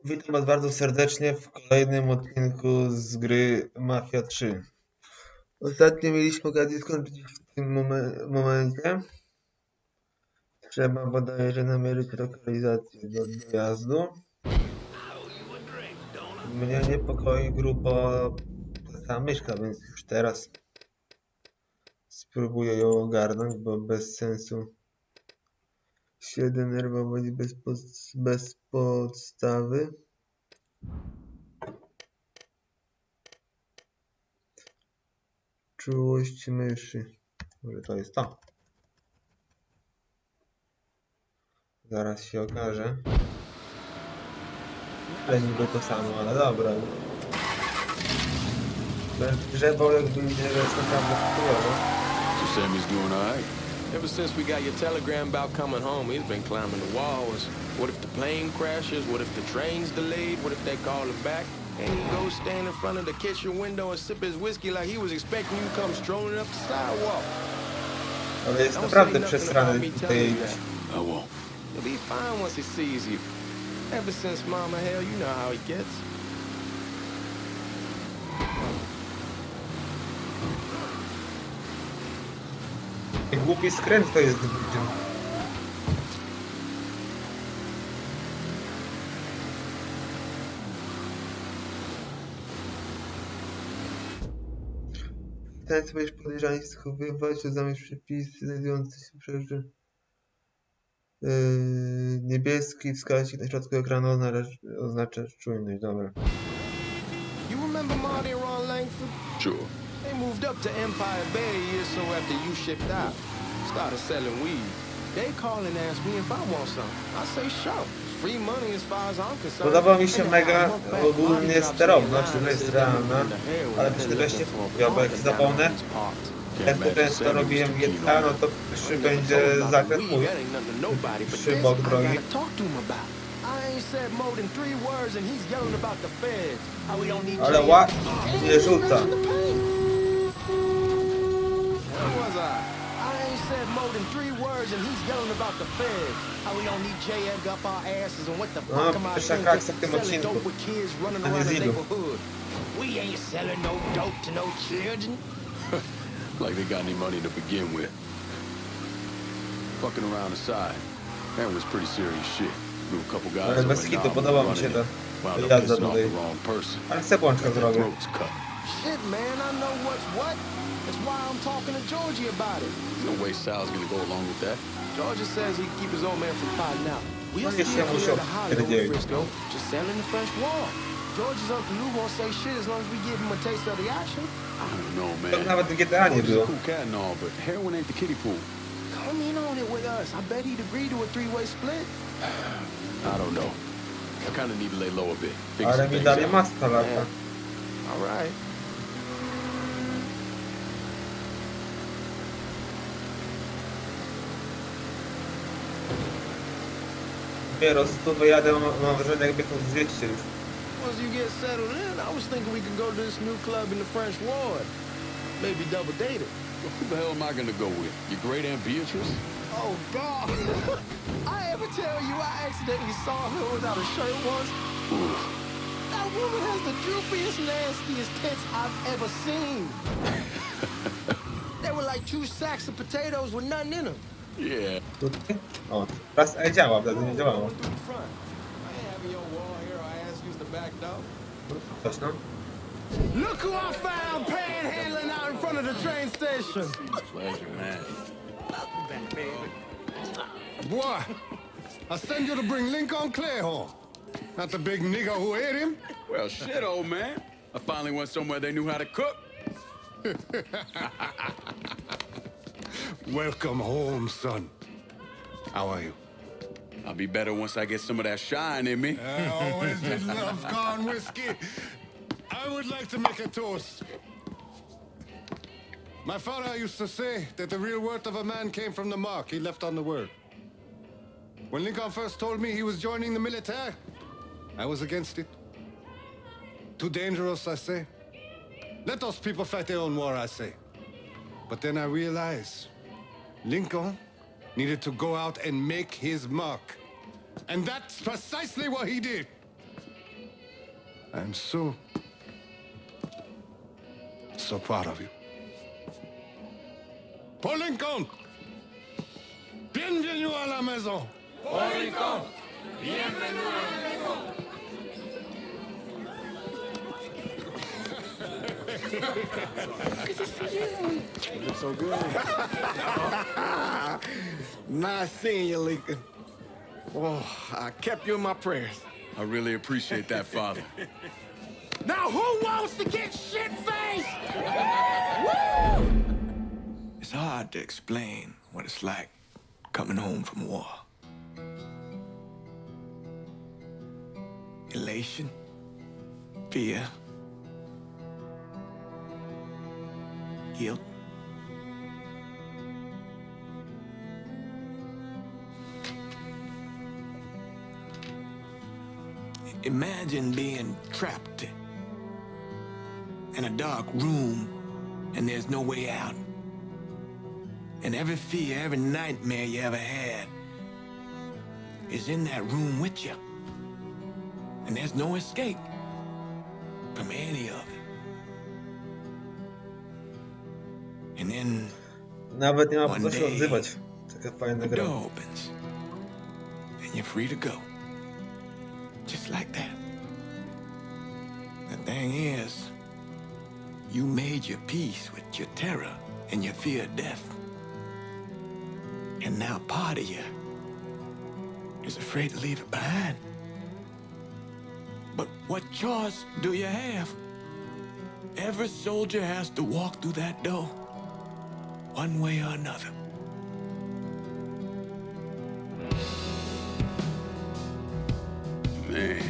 Witam Was bardzo serdecznie w kolejnym odcinku z gry Mafia 3. Ostatnio mieliśmy okazję skończyć w tym momencie. Trzeba bodajże namierzyć lokalizację do dojazdu. Mnie niepokoi grubo ta sama myszka, więc już teraz spróbuję ją ogarnąć, bo bez sensu się denerwować bez podstawy. Czułość myszy. Może to jest to. Zaraz się okaże. Ale niby to samo, ale dobra. Będę grzebał, jakby nie jest naprawdę chujowo. So Sammy's doing all right. Ever since we got your telegram about coming home, he's been climbing the walls. What if the plane crashes? What if the train's delayed? What if they call him back? And he goes stand in front of the kitchen window and sip his whiskey like he was expecting you to come strolling up the sidewalk. Ale jest naprawdę przesrany tutaj. I won't. He'll be fine once he sees you. Ever since Mama Hell, you know how he gets. Głupi skręt to jest ludziom. Ten co będziesz podejrzany schowywać, to zamierz przepisy znajdujące się przy niebieski wskaźnik na środku ekranu oznacza czujność. Dobra. You remember Marty and Ron Langford? Sure. They moved up to Empire Bay a year or so after you shipped out. Started selling weed. They call and ask me if I want some. I say sure. It's free money as far as I'm concerned. Podoba mi się mega ogólnie sterowność, że jest realna, ale przy tym właśnie bo jak zapomnę, jak to często robiłem GTA, no to przy będzie zakręt mój, przy bok drogi. Ale ładnie rzuca. Said more than 3 words and he's yelling about the feds. How we don't need J.Egg up our asses and what the fuck am I doing? Selling dope with kids running around the neighborhood. We ain't selling no dope to no children. Like they got any money to begin with. Fucking around the side. That was pretty serious shit. Knew a couple guys. Ale bez hitu podoba mi się ta jazda tutaj. Ale chcę błączka zrobię. Shit, man, I know what's what. That's why I'm talking to Georgie about it. No way Sal's gonna go along with that. Georgie says he'd keep his old man from fighting out. We'll still clear the highway in Frisco, just selling the French wall. George's Uncle Lou won't say shit as long as we give him a taste of the action. I don't know, man. To nawet GTA nie było. Cool cat and all, but heroin ain't the kiddie pool. Come in on it with us. I bet he'd agree to a 3-way split. I don't know. I kind of need to lay low a bit. Ale mi dalej maska lata. All right. Dopiero 100 wyjadę, mam wrażenie jakby to 200 już. Once you get settled in, I was thinking we could go to this new club in the French Ward. Maybe double date it. Who the hell am I gonna go with? Your great Aunt Beatrice? Oh, God. I ever tell you I accidentally saw her without a shirt once? Oof. That woman has the droopiest, nastiest tits I've ever seen. They were like 2 sacks of potatoes with nothing in them. Yeah. Tutaj? O, teraz działa, wtedy nie działało. Coś no? Look who I found panhandling out in front of the train station. Pleasure, man. Boy, I send you to bring Lincoln Clay home. Not the big nigger who ate him. Well, shit, old man. I finally went somewhere they knew how to cook. Welcome home, son. How are you? I'll be better once I get some of that shine in me. I always did love corn whiskey. I would like to make a toast. My father used to say that the real worth of a man came from the mark he left on the world. When Lincoln first told me he was joining the military, I was against it. Too dangerous, I say. Let those people fight their own war, I say. But then I realized Lincoln needed to go out and make his mark. And that's precisely what he did. I'm so proud of you. Paul Lincoln! Bienvenue à la maison! Paul Lincoln, bienvenue à la maison. You look so good. Nice seeing you, Lincoln. Oh, I kept you in my prayers. I really appreciate that, Father. Now who wants to get shit-faced? It's hard to explain what it's like coming home from war. Elation, fear, guilt. Imagine being trapped in a dark room and there's no way out. And every fear, every nightmare you ever had is in that room with you. And there's no escape from any of it. And then Nawet nie ma po one co się day, odzywać. Taka fajna the gra. door opens and you're free to go. Just like that. The thing is, you made your peace with your terror and your fear of death. And now part of you is afraid to leave it behind. But what choice do you have? Every soldier has to walk through that door, one way or another. Man,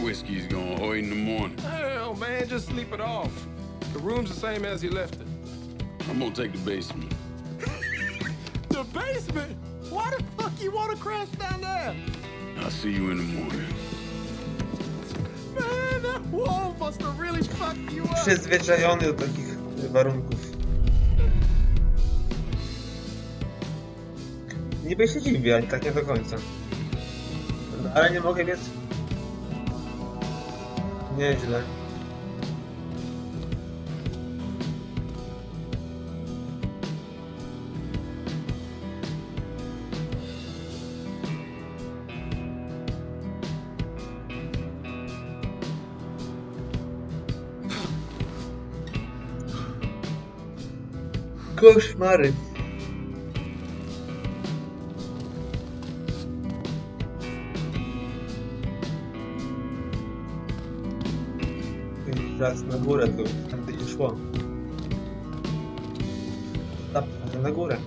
whiskey's gonna hurt in the morning. Hell, man, just sleep it off. The room's the same as you left it. I'm gonna take the basement. The basement? Why the fuck you want to crash down there? I'll see you in the morning. Man, that wall must have really fucked you up. Przyzwyczajony do takich warunków. Niby się dziwię, ale tak nie do końca. Ale nie mogę biec. Nieźle. Koszmary. Raz na górę, to tam nie szło. Tam na górę.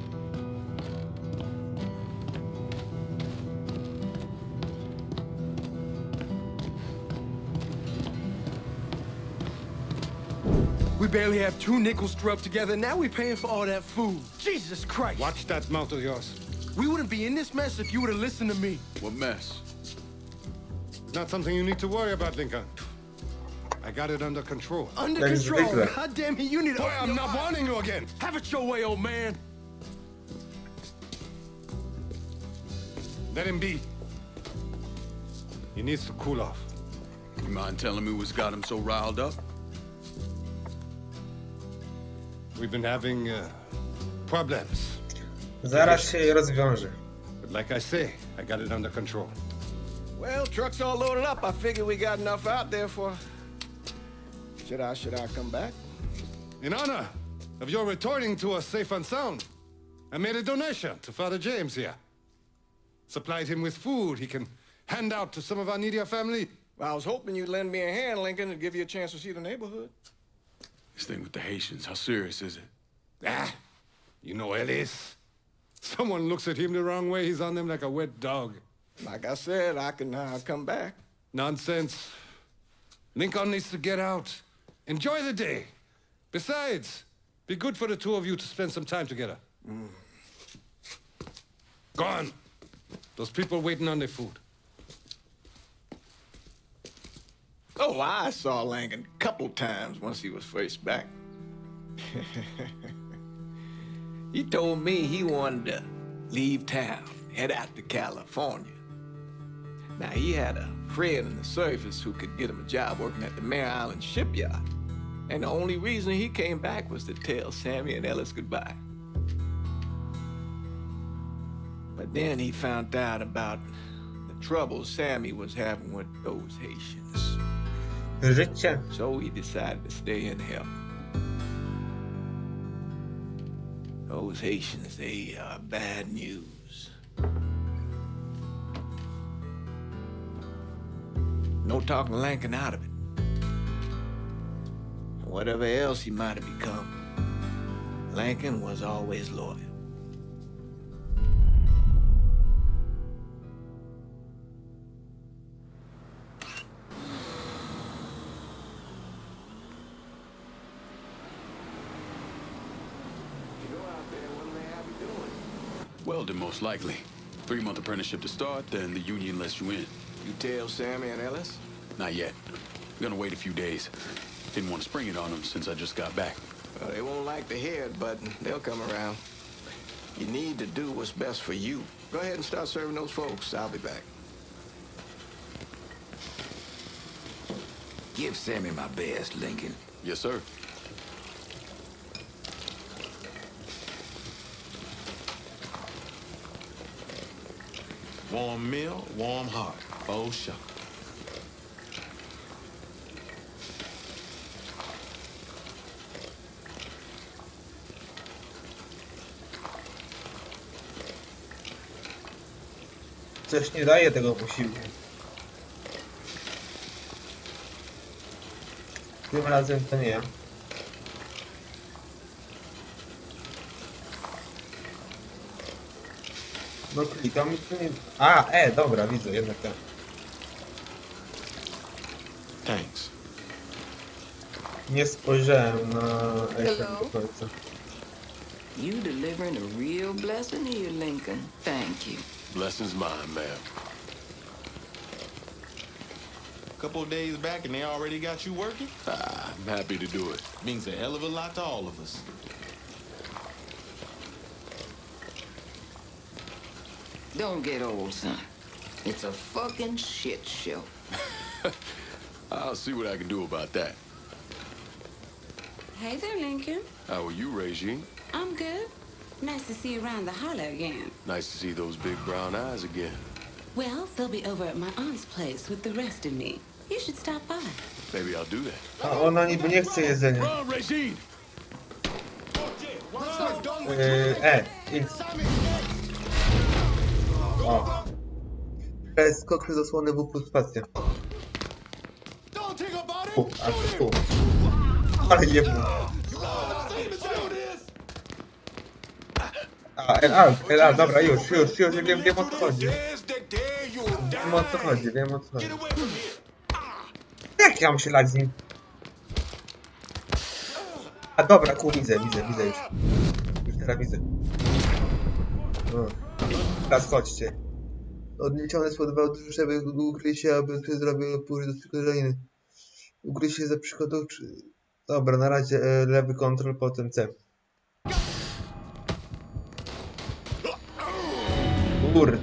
We barely have 2 nickels to rub together. Now we're paying for all that food. Jesus Christ. Watch that mouth of yours. We wouldn't be in this mess if you would have listened to me. What mess? It's not something you need to worry about, Lincoln. I got it under control. Under That is control. ridiculous. God damn it, you need to Boy, open I'm your not eyes. warning you again. Have it your way, old man. Let him be. He needs to cool off. You mind telling me what's got him so riled up? We've been having problems. Zaraz się je rozwiąże. But like I say, I got it under control. Well, truck's all loaded up. I figured we got enough out there for... Should I come back? In honor of your returning to us safe and sound, I made a donation to Father James here. Supplied him with food he can hand out to some of our needier family. Well, I was hoping you'd lend me a hand, Lincoln, and give you a chance to see the neighborhood. This thing with the Haitians, how serious is it? Ah, you know Ellis. Someone looks at him the wrong way, he's on them like a wet dog. Like I said, I can come back. Nonsense. Lincoln needs to get out. Enjoy the day. Besides, be good for the two of you to spend some time together. Go on. Those people waiting on their food. Oh, I saw Lincoln a couple times once he was first back. He told me he wanted to leave town, head out to California. Now, he had a friend in the service who could get him a job working at the Mare Island shipyard. And the only reason he came back was to tell Sammy and Ellis goodbye. But then he found out about the trouble Sammy was having with those Haitians. Życie. So he decided to stay and help. Those Haitians, they are bad news. No talking Lincoln out of it. Whatever else he might have become, Lincoln was always loyal. Welding, most likely. 3-month apprenticeship to start, then the union lets you in. You tell Sammy and Ellis? Not yet. I'm gonna wait a few days. Didn't want to spring it on them since I just got back. Well, they won't like to hear it, but they'll come around. You need to do what's best for you. Go ahead and start serving those folks. I'll be back. Give Sammy my best, Lincoln. Yes, sir. Warm meal, warm heart. Oh, sure. Coś nie daje tego posiłku. Tym razem to nie. No klikam i to nie... A, dobra, widzę, jednak tak. Thanks. Nie spojrzałem na ekran do końca. You delivering a real blessing here, Lincoln. Thank you. Blessings mine, ma'am. Couple of days back and they already got you working? I'm happy to do it. Means a hell of a lot to all of us. Don't get old, son. It's a fucking shit show. I'll see what I can do about that. Hey there, Lincoln. How are you, Regine? I'm good. Nice to see you around the holler again. Nice to see those big brown eyes again. Well, they'll be over at my aunt's place with the rest of me. You should stop by. Maybe I'll do that. A ona niby nie chce jedzenia. Run, Regine! X. O. Skok przez osłony W plus spacja. A to tu. Ale jebno. A, dobra, już, wiem o co chodzi. Wiem o co chodzi. Jak ja mam się lać z nim? A dobra, widzę już. Już teraz widzę. No. Teraz chodźcie. Odniesione spodobało dużo, żeby ukryć się, aby ktoś zrobił opór do przygodzenia. Ukryć się za przygodą, czy... Dobra, na razie lewy kontrol, potem C. Kurde.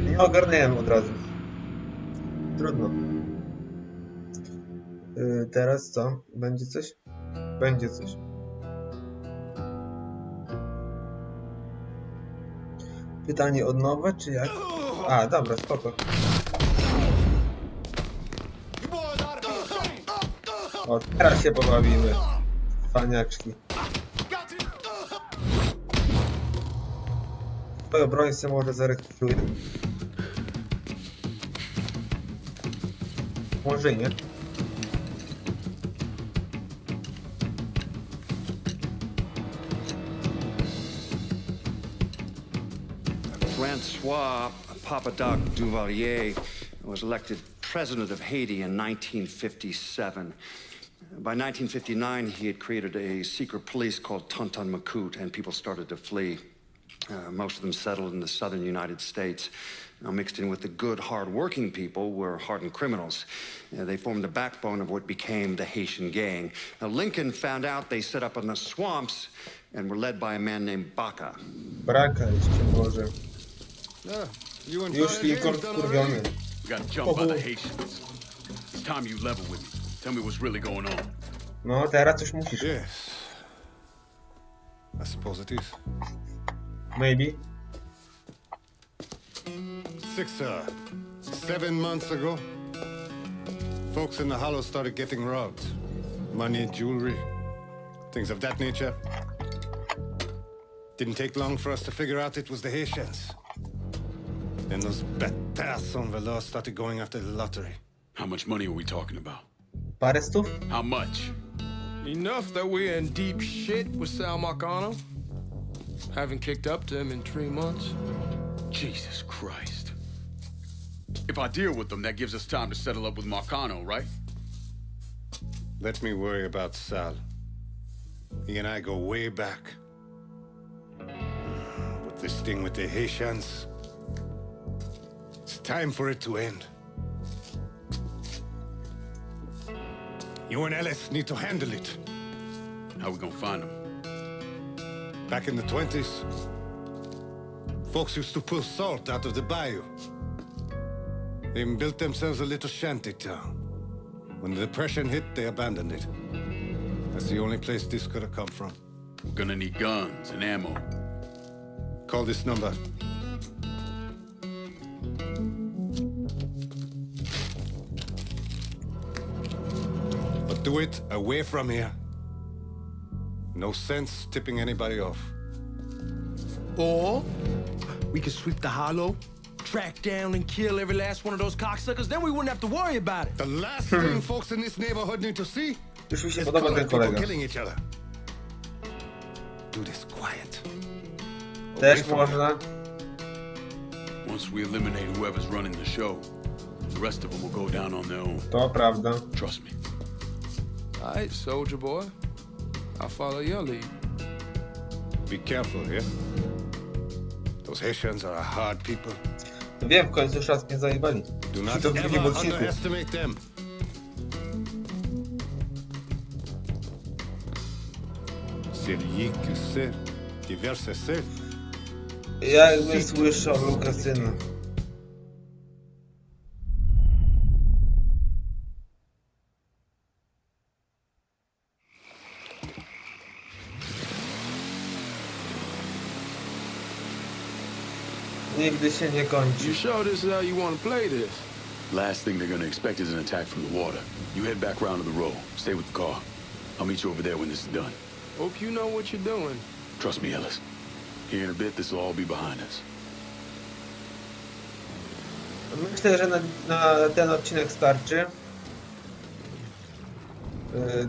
Nie ogarnąłem od razu. Trudno. Teraz co? Będzie coś? Będzie coś. Pytanie od nowa, czy jak? A, dobra, spoko. O, teraz się pobawimy. Faniaczki. Twoją broń się może zarekrutuję. Może nie. Francois Papadoc Duvalier was elected president of Haiti in 1957. By 1959, he had created a secret police called Tonton Macoute, and people started to flee. Most of them settled in the southern United States. Now, mixed in with the good, hard-working people were hardened criminals. They formed the backbone of what became the Haitian gang. Now, Lincoln found out they set up in the swamps and were led by a man named Baca. Braka jeszcze może. You and Już Father Lincoln James done wkurwiony. already? We got jumped by the Haitians. It's time you level with me. Tell me what's really going on. No, teraz coś musisz. Yes. I suppose it is. Maybe. 7 months ago, folks in the Hollow started getting robbed. Money, jewelry, things of that nature. Didn't take long for us to figure out it was the Haitians. Then those bâtards on velours started going after the lottery. How much money are we talking about? Parę stów? How much? Enough that we're in deep shit with Sal Marcano. Haven't kicked up to him in 3 months. Jesus Christ. If I deal with them, that gives us time to settle up with Marcano, right? Let me worry about Sal. He and I go way back. But this thing with the Haitians, it's time for it to end. You and Ellis need to handle it. How we gonna find them? Back in the 20s, folks used to pull salt out of the bayou. They even built themselves a little shanty town. When the Depression hit, they abandoned it. That's the only place this could have come from. We're gonna need guns and ammo. Call this number. But do it away from here. No sense tipping anybody off. Or we could sweep the Hollow, track down and kill every last one of those cocksuckers. Then we wouldn't have to worry about it. The last thing folks in this neighborhood need to see Już mi się is podoba ten colored people kolega. killing each other. Do this quiet. Też można. Once we eliminate whoever's running the show, the rest of them will go down on their own. To prawda. Trust me. All right, soldier boy. I'll follow your lead. Be careful, yeah? Those Haitians are a hard people. Wiem, w końcu już raz mnie zajebali. Do I not to w drugim ever odcinku. underestimate them. Celui qui sait diverse sait. Ja jakbym słyszał Lukasyna. Nigdy się nie kończy. You sure this is how you want to play this? Last thing they're gonna expect is an attack from the water. You head back round to the row. Stay with the car. I'll meet you over there when this is done. Hope you know what you're doing. Trust me, Ellis. Here in a bit, this will all be behind us. Myślę, że na ten odcinek starczy.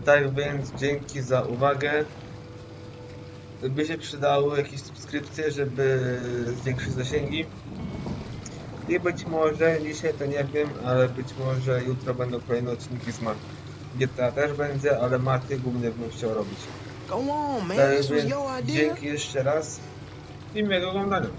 Tak więc dzięki za uwagę. By się przydały jakieś subskrypcje, żeby zwiększyć zasięgi. I być może dzisiaj to nie wiem, ale być może jutro będą kolejne odcinki z Marty. GTA też będzie, ale Marty głównie bym chciał robić. Go on, man. Tak This was więc your idea. dzięki jeszcze raz i miłego oglądania.